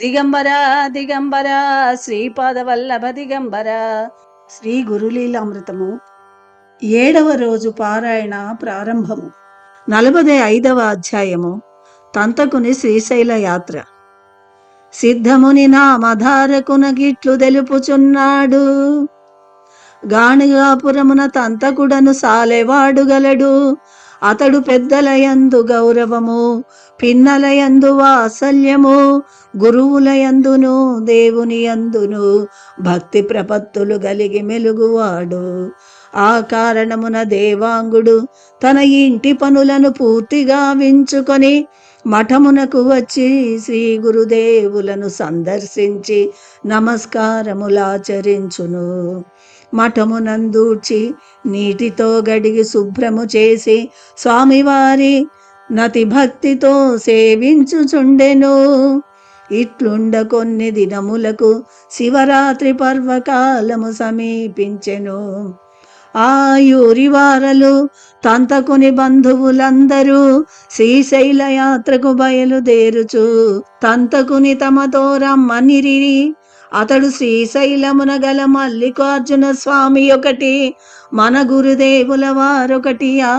దిగంబర దిగంబర శ్రీపాదవల్లభ దిగంబర. శ్రీ గురులీలామృతము 7వ రోజు పారాయణ ప్రారంభము. 45వ అధ్యాయము. తంతకుని శ్రీశైల యాత్ర. సిద్ధముని నామధారకున గిట్లు తెలుపుచున్నాడు. గాణిగాపురమున తంతకుడను సాలెవాడు గలడు. అతడు పెద్దలయందు గౌరవము, పిన్నలయందు వాత్సల్యము, గురువులయందును దేవుని యందును భక్తి ప్రపత్తులు గలిగి మెలుగువాడు. ఆ కారణమున దేవాంగుడు తన ఇంటి పనులను పూర్తిగా వించుకొని మఠమునకు వచ్చి శ్రీ గురుదేవులను సందర్శించి నమస్కారములాచరించును. మఠమునందూర్చి నీటితో గడిగి శుభ్రము చేసి స్వామివారి నతి భక్తితో సేవించుచుండెను. ఇట్లుండ కొన్ని దినములకు శివరాత్రి పర్వకాలము సమీపించెను. ఆయూరివారలు తంతకుని బంధువులందరూ శ్రీశైల యాత్రకు బయలుదేరుచు తంతకుని తమతో రమ్మనిరి. అతడు శ్రీశైలమున గల మల్లికార్జున స్వామి ఒకటి, మన గురుదేవుల వారొకటియా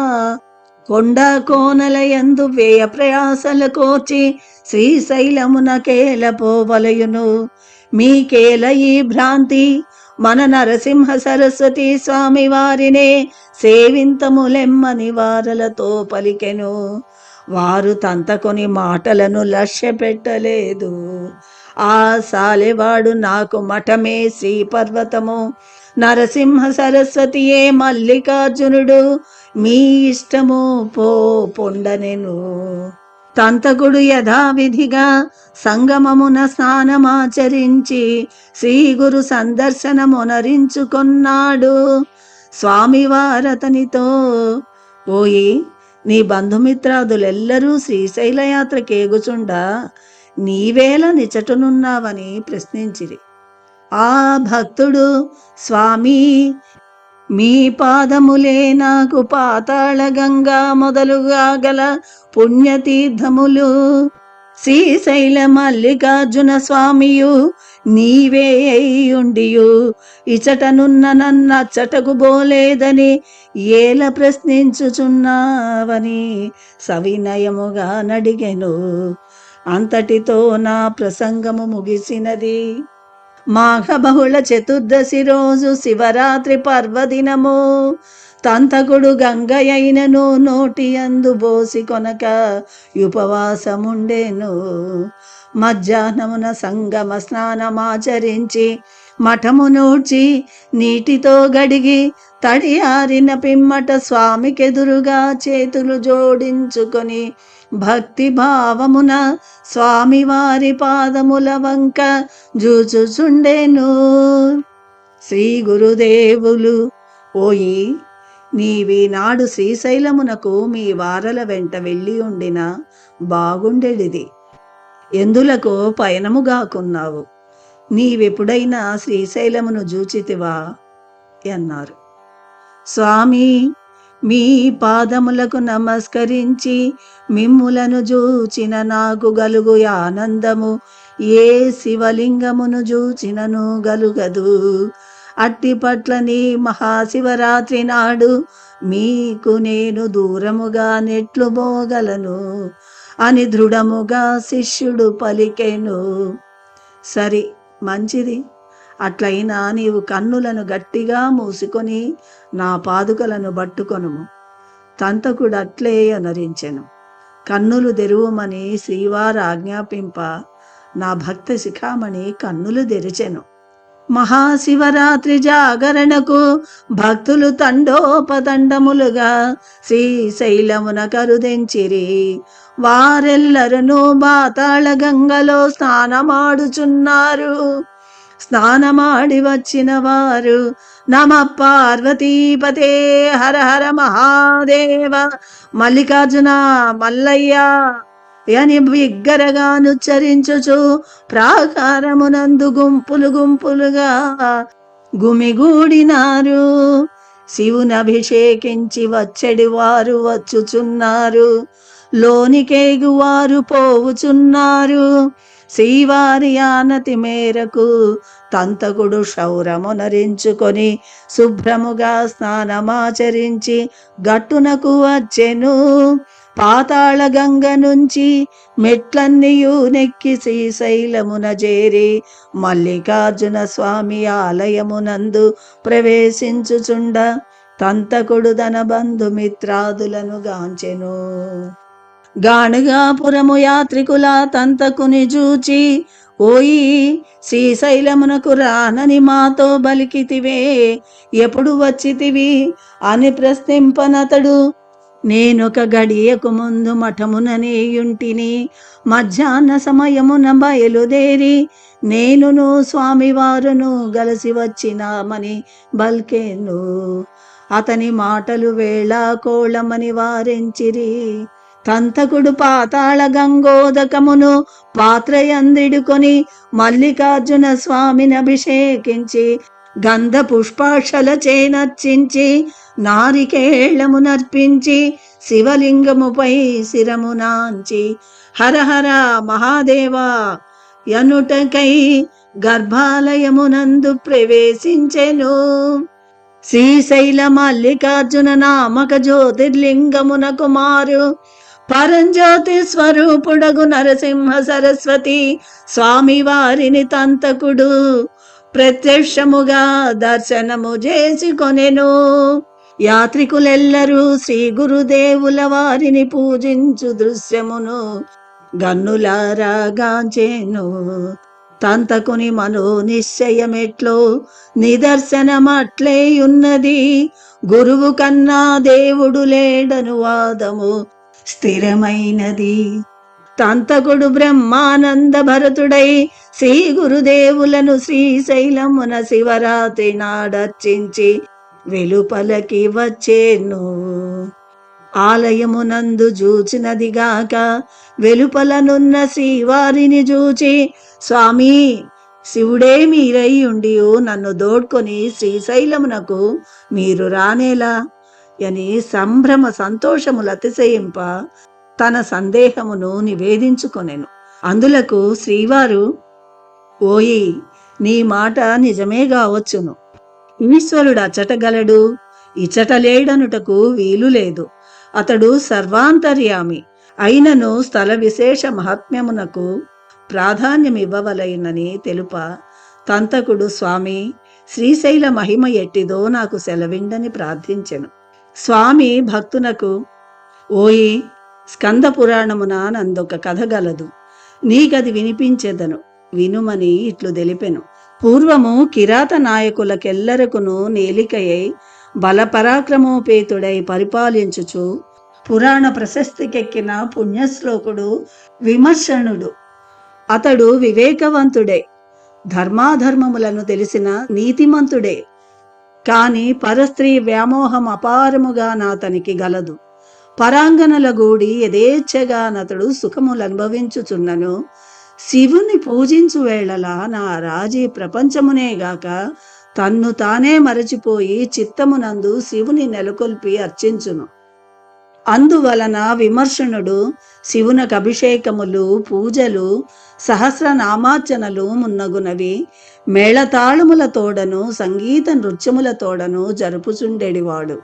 కొండ కోనల యందు వ్యయ ప్రయాసల కోర్చి శ్రీశైలమున కేలపోవలయును. మీకేల ఈ భ్రాంతి? మన నరసింహ సరస్వతి స్వామి వారినే సేవింతములెమ్మని వారలతో పలికెను. వారు తంతకొని మాటలను లక్ష్య పెట్టలేదు. ఆ సాలెవాడు నాకు మఠమే శ్రీ పర్వతము, నరసింహ సరస్వతియే మల్లికార్జునుడు, మీ ఇష్టము పో పొండనెను. తంతకుడు యథావిధిగా సంగమమున స్నానమాచరించి శ్రీ గురు సందర్శనమునరించుకొన్నాడు. స్వామివారతనితో, ఓయి, నీ బంధుమిత్రాదులెల్లరూ శ్రీశైల యాత్రకేగుచుండా నీవేళ నిచటనున్నావని ప్రశ్నించిరి. ఆ భక్తుడు, స్వామి, మీ పాదములే నాకు పాతాళ గంగా మొదలుగా గల పుణ్యతీర్థములు. శ్రీశైల మల్లికార్జున స్వామియు నీవే అయ్యుండియు ఇచటనున్న నన్నచ్చటకు బోలేదని ఏల ప్రశ్నించుచున్నావని సవినయముగా నడిగెను. అంతటితో నా ప్రసంగము ముగిసినది. మాఘ బహుళ చతుర్దశి రోజు శివరాత్రి పర్వదినము. తంతకుడు గంగయైనను నోటి అందు బోసి కొనక ఉపవాసముండెను. మధ్యాహ్నమున సంగమ స్నానమాచరించి మఠము నూడ్చి నీటితో గడిగి తడి ఆరిన పిమ్మట స్వామికెదురుగా చేతులు జోడించుకొని భక్తి భావమున స్వామివారి పాదముల వంక జూచుచుండెను. శ్రీ గురుదేవులు, ఓయి, నీవీనాడు శ్రీశైలమునకు మీ వారల వెంట వెళ్ళి ఉండిన బాగుండెడిది. ఎందులకో పయనముగాకున్నావు. నీవెప్పుడైనా శ్రీశైలమును జూచితివా అన్నారు. స్వామి, మీ పాదములకు నమస్కరించి మిమ్ములను జూచిన నాకు గలుగు ఆనందము ఏ శివలింగమును జూచినను గలుగదు. అట్టి పట్ల నీ మహాశివరాత్రి నాడు మీకు నేను దూరముగా నెట్లు పోగలను అని దృఢముగా శిష్యుడు పలికెను. సరి, మంచిది. అట్లయినా నీవు కన్నులను గట్టిగా మూసుకొని నా పాదుకలను పట్టుకొనుము. తంతకుడు అట్లే అనరించెను. కన్నులు తెరువమని శ్రీవారు ఆజ్ఞాపింప నా భక్త శిఖామణి కన్నులు తెరిచెను. మహాశివరాత్రి జాగరణకు భక్తులు తండోపతండములుగా శ్రీశైలమున కరుదెంచిరి. వారెల్లరను పాతాళ గంగలో స్నానమాడుచున్నారు. స్నానమాడి వచ్చిన వారు నమ పార్వతీపతే, హర హర మహాదేవ, మల్లికార్జున, మల్లయ్య అని బిగ్గరగానుచ్చరించుచు ప్రాకారమునందు గుంపులు గుంపులుగా గుమిగూడినారు. శివుని అభిషేకించి వచ్చడి వారు వచ్చుచున్నారు, లోనికేగువారు పోవుచున్నారు. శ్రీవారి ఆనతి మేరకు తంతకుడు క్షౌరమునరించుకొని శుభ్రముగా స్నానమాచరించి గట్టునకు వచ్చెను. పాతాళ గంగ నుంచి మెట్లన్నీయు నెక్కి శ్రీశైలమున చేరి మల్లికార్జున స్వామి ఆలయమునందు ప్రవేశించుచుండ తంతకుడు తన బంధుమిత్రాదులను గాంచెను. గాణగాపురము యాత్రికుల తంతకుని చూచి, ఓయి శ్రీశైలమునకు రానని మాతో బలికితివే, ఎప్పుడు వచ్చితివి అని ప్రశ్నింపనతడు, నేనొక గడియకు ముందు మఠముననేయుంటిని. మధ్యాహ్న సమయమున బయలుదేరి నేనును స్వామివారును గలసి వచ్చినామని బల్కేను. అతని మాటలు వేళాకోళమని వారించిరి. తంతకుడు పాతాళ గంగోదకమును పాత్రయందిడుకొని మల్లికార్జున స్వామిని అభిషేకించి గంధ పుష్పాక్షల చేనర్చించి నారికేళమునర్పించి శివలింగముపై శిరమునాంచి హరహర మహాదేవా యనుటకై గర్భాలయమునందు ప్రవేశించెను. శ్రీశైల మల్లికార్జున నామక జ్యోతిర్లింగమున కుమారు పరంజ్యోతి స్వరూపుడగు నరసింహ సరస్వతి స్వామి వారిని తంతకుడు ప్రత్యక్షముగా దర్శనము చేసుకొనెను. యాత్రికులెల్లరూ శ్రీ గురుదేవుల వారిని పూజించు దృశ్యమును గన్నులారా గాంచెను. తంతకుని మనో నిశ్చయమెట్లో నిదర్శనమట్లేయున్నది. గురువు కన్నా దేవుడు లేడను వాదము స్థిరమైనది. తంతకుడు బ్రహ్మానంద భరతుడై శ్రీ గురుదేవులను శ్రీశైలమున శివరాత్రి నాడర్చించి వెలుపలకి వచ్చేను. ఆలయమునందు జూచినదిగాక వెలుపలనున్న శ్రీవారిని జూచి, స్వామి శివుడే మీరై ఉండి నన్ను దోడ్కొని శ్రీశైలమునకు మీరు రానేలా అని సంభ్రమ సంతోషములు అతిశయింప తన సందేహమును నివేదించుకొనెను. అందులకు శ్రీవారు, ఓయి నీ మాట నిజమే కావచ్చును. ఈశ్వరుడు అచ్చటగలడు, ఇచ్చట లేడనుటకు వీలు లేదు. అతడు సర్వాంతర్యామి అయినను స్థల విశేష మహాత్మ్యమునకు ప్రాధాన్యమివ్వవలయునని తెలుప తంతకుడు, స్వామి శ్రీశైల మహిమ ఎట్టిదో నాకు సెలవిండని ప్రార్థించెను. స్వామి భక్తునకు, ఓయి స్కంద పురాణమున నందొక కథ గలదు, నీకది వినిపించెదను వినుమని ఇట్లు తెలిపెను. పూర్వము కిరాత నాయకులకెల్లరకును నేలికయై బలపరాక్రమోపేతుడై పరిపాలించుచు పురాణ ప్రశస్తికెక్కిన పుణ్యశ్లోకుడు విమర్శనుడు. అతడు వివేకవంతుడే, ధర్మాధర్మములను తెలిసిన నీతిమంతుడే. కాని పరస్త్రీ వ్యామోహం అపారముగా నాతనికి గలదు. పరాంగనల గూడి యథేచ్ఛగా నతడు సుఖములనుభవించుచున్నను. శివుని పూజించు వేళలా నా రాజీ ప్రపంచమునేగాక తన్ను తానే మరచిపోయి చిత్తమునందు శివుని నెలకొల్పి అర్చించును. అందువలన విమర్శనుడు శివునకు అభిషేకములు, పూజలు, సహస్రనామార్చనలు మున్నగునవి మేళతాళములతోడను సంగీత నృత్యములతోడను జరుపుచుండెడివాడు.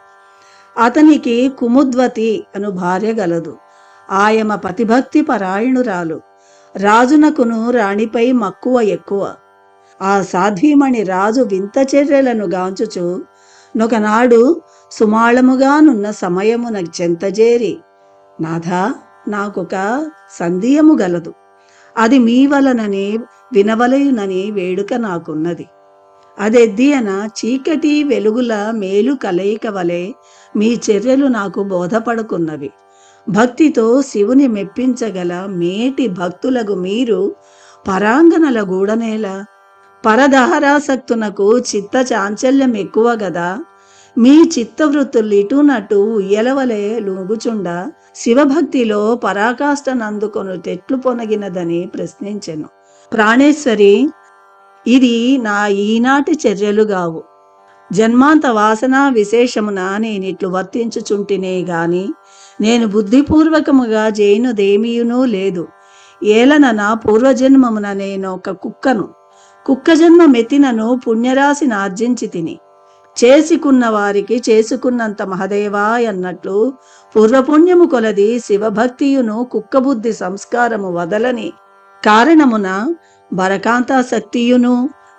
అతనికి కుముద్వతి అను భార్య గలదు. ఆయమ పతిభక్తి పరాయణురాలు. రాజునకును రాణిపై మక్కువ ఎక్కువ. ఆ సాధ్వీమణి రాజు వింత చర్యలను గాంచుచు నొకనాడు సుమాళముగానున్న సమయమున చెంతజేరి, నాథా నాకొక సందేహము గలదు, అది మీ వలననే వినవలయునని వేడుక నాకున్నది. అదెద్దియన చీకటి వెలుగుల మేలు కలయిక వలె మీ చర్యలు నాకు బోధపడుకున్నవి. భక్తితో శివుని మెప్పించగల మేటి భక్తులకు మీరు పరాంగనల గూడనేలా? పరదహరాసక్తునకు చిత్త చాంచల్యం ఎక్కువ గదా. మీ చిత్తవృత్తులు ఇటునటు ఉయ్యలవలే లూగుచుండ శివభక్తిలో పరాకాష్ఠనందుకొను తెట్లు పొనగినదని ప్రశ్నించెను. ప్రాణేశ్వరి, ఇది నా ఈనాటి చర్యలు గావు. జన్మాంత వాసనా విశేషమున నేనిట్లు వర్తించుచుంటినే గాని నేను బుద్ధిపూర్వకముగా జైనుదేమియునూ లేదు. ఏలన నా పూర్వజన్మమున నేను ఒక కుక్కను, కుక్క జన్మ మెత్తినను పుణ్యరాశిని ఆర్జించి తిని, చేసుకున్న వారికి చేసుకున్నంత మహదేవా అన్నట్లు పూర్వపుణ్యము కొలది శివభక్తియును కుక్కబుద్ధి సంస్కారము వదలని కారణమున భరకాంతాసక్తియును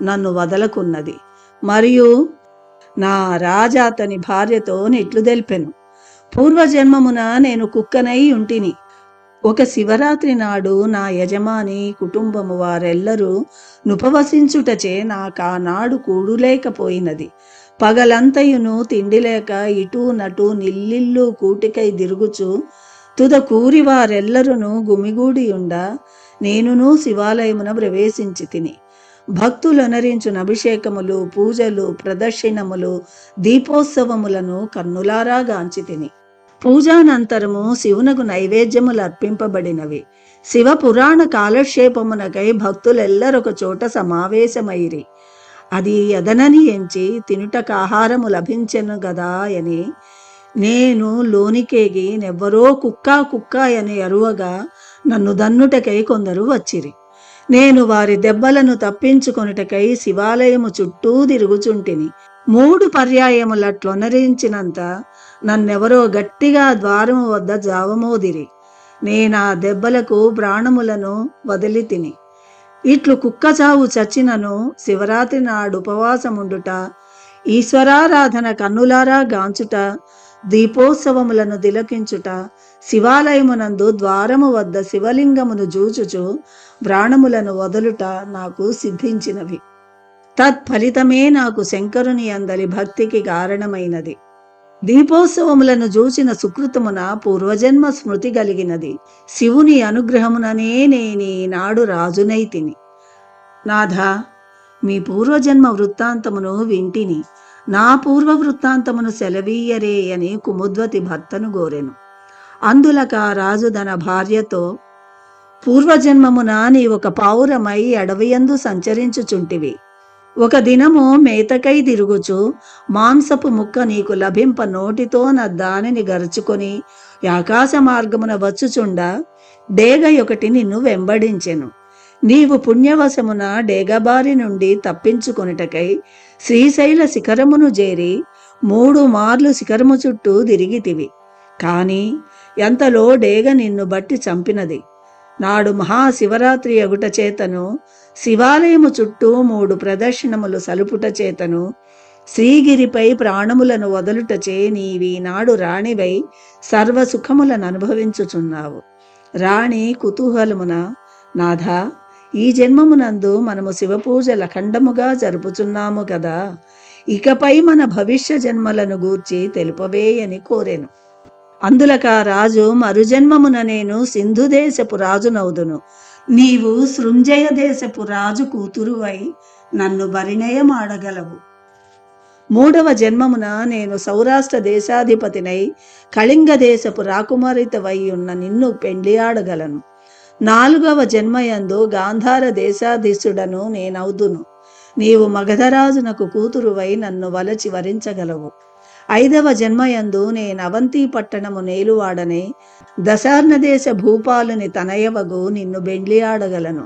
నన్ను వదలకున్నది. మరియు నా రాజా అతని భార్యతో ఇట్లు తెలిపెను. పూర్వజన్మమున నేను కుక్కనై ఉంటిని. ఒక శివరాత్రి నాడు నా యజమాని కుటుంబము వారెల్లరూ నుపవసించుటచే నాకానాడు కూడులేకపోయినది. పగలంతయును తిండిలేక ఇటూ నటు నిల్లిల్లు కూటికై తిరుగుచు తుద కూరి వారెల్లరును గుమిగూడియుండ నేనును శివాలయమున ప్రవేశించి తిని. భక్తులనరించిన అభిషేకములు, పూజలు, ప్రదర్శనములు, దీపోత్సవములను కన్నులారా గాంచి తిని. పూజానంతరము శివునకు నైవేద్యములు అర్పింపబడినవి. శివ పురాణ కాలక్షేపమునకై భక్తులెల్లరొక చోట సమావేశమైరి. అది ఎదనని ఎంచి తినుటకు ఆహారము లభించెను గదా అని నేను లోనికేగి నెవ్వరో కుక్క కుక్క అని అరువగా నన్ను దన్నుటకై కొందరు వచ్చిరి. నేను వారి దెబ్బలను తప్పించుకొనుటకై శివాలయము చుట్టూ తిరుగుచుంటిని. 3 పర్యాయములట్లొనరించినంత నన్నెవరో గట్టిగా ద్వారము వద్ద జావమోదిరి. నేనా దెబ్బలకు ప్రాణములను వదిలి తిని. ఇట్లు కుక్క చావు చచ్చినను శివరాత్రి నాడు ఉపవాసముండుట, ఈశ్వరారాధన కన్నులారా గాంచుట, దీపోత్సవములను తిలకించుట, శివాలయమునందు ద్వారము వద్ద శివలింగమును జూచుచు ప్రాణములను వదులుట నాకు సిద్ధించినవి. తత్ఫలితమే నాకు శంకరుని అందలి భక్తికి కారణమైనది. దీపోత్సవములను జూచిన సుకృతమున పూర్వజన్మ స్మృతి కలిగినది. శివుని అనుగ్రహముననే నేనీనాడు రాజునైతిని. నాథ, మీ పూర్వజన్మ వృత్తాంతమును వింటిని. నా పూర్వ వృత్తాంతమును సెలవీయరే అని కుముద్వతి భర్తను గోరెను. అందులక రాజు తన భార్యతో, పూర్వజన్మమున నీ ఒక పావురమై అడవియందు సంచరించుచుంటివి. ఒక దినము మేతకై తిరుగుచు మాంసపు ముక్క నీకు లభింప నోటితో నా దానిని గరుచుకొని ఆకాశ మార్గమున వచ్చుచుండ డేగ ఒకటి నిన్ను వెంబడించెను. నీవు పుణ్యవశమున డేగబారి నుండి తప్పించుకొనుటకై శ్రీశైల శిఖరమును చేరి 3 మార్లు శిఖరము చుట్టూ తిరిగితివి. కాని ఎంతలో డేగ నిన్ను బట్టి చంపినది. నాడు మహాశివరాత్రి అగుట చేతను శివాలయము చుట్టూ 3 ప్రదర్శనములు సలుపుట చేతను శ్రీగిరిపై ప్రాణములను వదలుటచే నీవీనాడు రాణివై సర్వసుఖములను అనుభవించుచున్నావు. రాణి కుతూహలమున, నాథ, ఈ జన్మమునందు మనము శివపూజల ఖండముగా జరుపుచున్నాము కదా, ఇకపై మన భవిష్య జన్మలను గూర్చి తెలుపవే అని కోరెను. అందులక రాజు, మరుజన్మమున నేను సింధు దేశపు రాజునవుదును. నీవు సృంజయ దేశపు రాజు కూతురువై నన్ను పరిణయమాడగలవు. 3వ జన్మమున నేను సౌరాష్ట్ర దేశాధిపతినై కళింగ దేశపు రాకుమారితవై ఉన్న నిన్ను పెండ్లియాడగలను. 4వ జన్మయందు గాంధార దేశాధీశుడను నేనవుదును. నీవు మగధరాజునకు కూతురువై నన్ను వలచి వరించగలవు. 5వ జన్మయందు నేను అవంతి పట్టణము నేలువాడనే దశార్ణ దేశ భూపాలుని తనయవగు నిన్ను బెండ్లియాడగలను.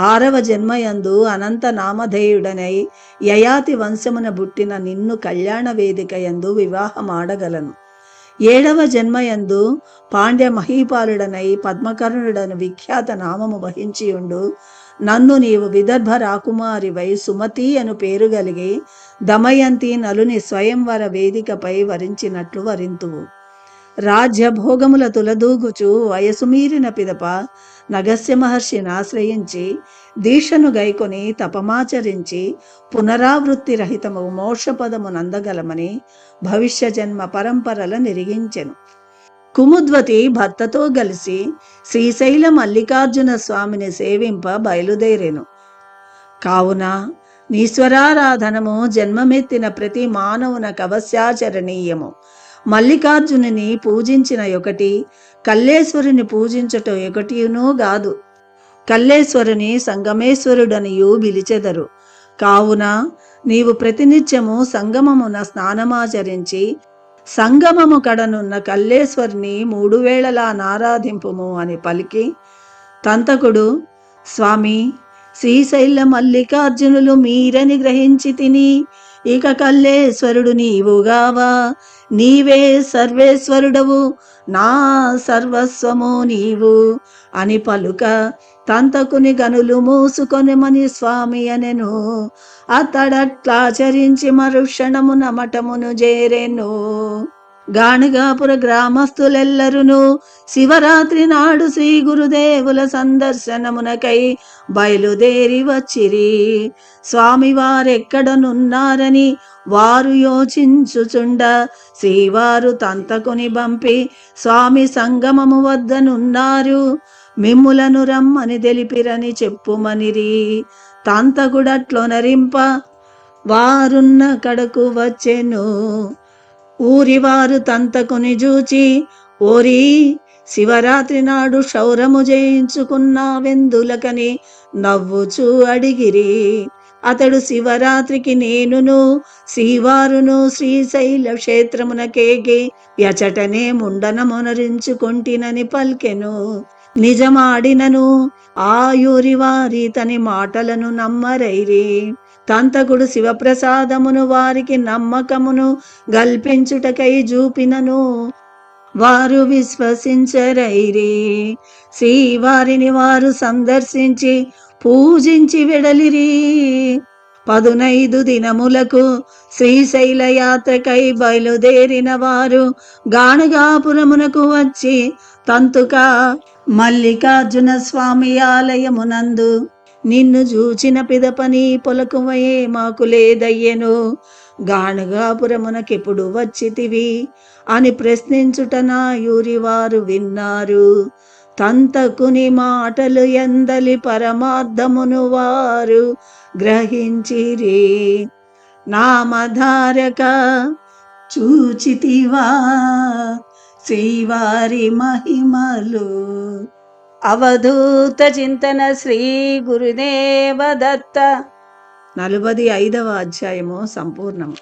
6వ జన్మయందు అనంత నామధేయుడనై యయాతి వంశమున పుట్టిన నిన్ను కళ్యాణ వేదిక యందు వివాహమాడగలను. 7వ జన్మయందు పాండ్య మహీపాలుడనై పద్మకర్ణుడను విఖ్యాత నామము వహించియుండు నన్ను నీవు విదర్భ రాకుమారివై సుమతి అను పేరు కలిగి దమయంతి నలుని స్వయంవర వేదికపై వరించినట్లు వరింతువు. రాజ్యభోగముల తులదూగుచు వయసు మీరిన పిదప నగస్య మహర్షిని ఆశ్రయించి దీక్షను గైకొని తపమాచరించి పునరావృత్తి రహితము మోక్షపదము నందగలమని భవిష్య జన్మ పరంపరల నిరిగించెను. కుముద్వతి భర్తతో కలిసి శ్రీశైల మల్లికార్జున స్వామిని సేవింప బయలుదేరెను. కావున నీశ్వరారాధనము జన్మమెత్తిన ప్రతి మానవునకు అవశ్యాచరణీయము. మల్లికార్జునుని పూజించిన ఒకటి, కల్లేశ్వరుని పూజించుట ఒకటియునూ గాదు. కల్లేశ్వరుని సంగమేశ్వరుడనియు పిలిచెదరు. కావున నీవు ప్రతినిత్యము సంగమమున స్నానమాచరించి సంగమము కడనున్న కల్లేశ్వరుని 3 వేళలా నారాధింపుము అని పలికి తంతకుడు, స్వామి, శ్రీశైల మల్లికార్జునులు మీరని గ్రహించి తిని, ఇక కల్లేశ్వరుడు నీవుగావా, నీవే సర్వేశ్వరుడవు, నా సర్వస్వము నీవు అని పలుక, తంతకుని గనులు మూసుకొనిమని స్వామి అనెను. అతడట్లాచరించి మరుక్షణమున మఠమును చేరెను. గాణగాపుర గ్రామస్తులెల్లరును శివరాత్రి నాడు శ్రీ గురుదేవుల సందర్శనమునకై బయలుదేరి వచ్చిరి. స్వామివారెక్కడనున్నారని వారు యోచించుచుండ శ్రీవారు తంతకుని పంపి స్వామి సంగమము వద్దనున్నారు, మిమ్ములను రమ్మని తెలిపిరని చెప్పుమనిరి. తంతకుడట్లొనరింప వారున్న కడకు వచ్చెను. ఊరివారు తంతకుని చూచి, ఓరి, శివరాత్రి నాడు క్షౌరము చేయించుకున్నావెందులకని నవ్వుచూ అడిగిరి. అతడు, శివరాత్రికి నేనును శ్రీవారును శ్రీశైల క్షేత్రమునకేగి యచటనే ముండనమొనరించుకొంటినని పల్కెను. నిజమాడినను ఆయూరివారి తని మాటలను నమ్మరైరి. తంతకుడు శివప్రసాదమును వారికి నమ్మకమును గల్పించుటకై చూపినను వారు విశ్వసించరైరి. శ్రీవారిని వారు సందర్శించి పూజించి వెడలిరి. 15 దినములకు శ్రీశైల యాత్రకై బయలుదేరిన వారు గాణగాపురమునకు వచ్చి తంతుక మల్లికార్జున స్వామి ఆలయమునందు, నిన్ను చూచిన పిదపని పొలకువయే మాకు లేదయ్యెను, గాణగాపురమునకెప్పుడు వచ్చితివి అని ప్రశ్నించుట నా యూరివారు విన్నారు. తంతకుని మాటలు ఎందలి పరమార్థమును వారు గ్రహించిరి. నామధారక చూచితివా శ్రీవారి మహిమలు. అవధూత చింతన శ్రీ గురుదేవ దత్త. 45వ అధ్యాయము సంపూర్ణము.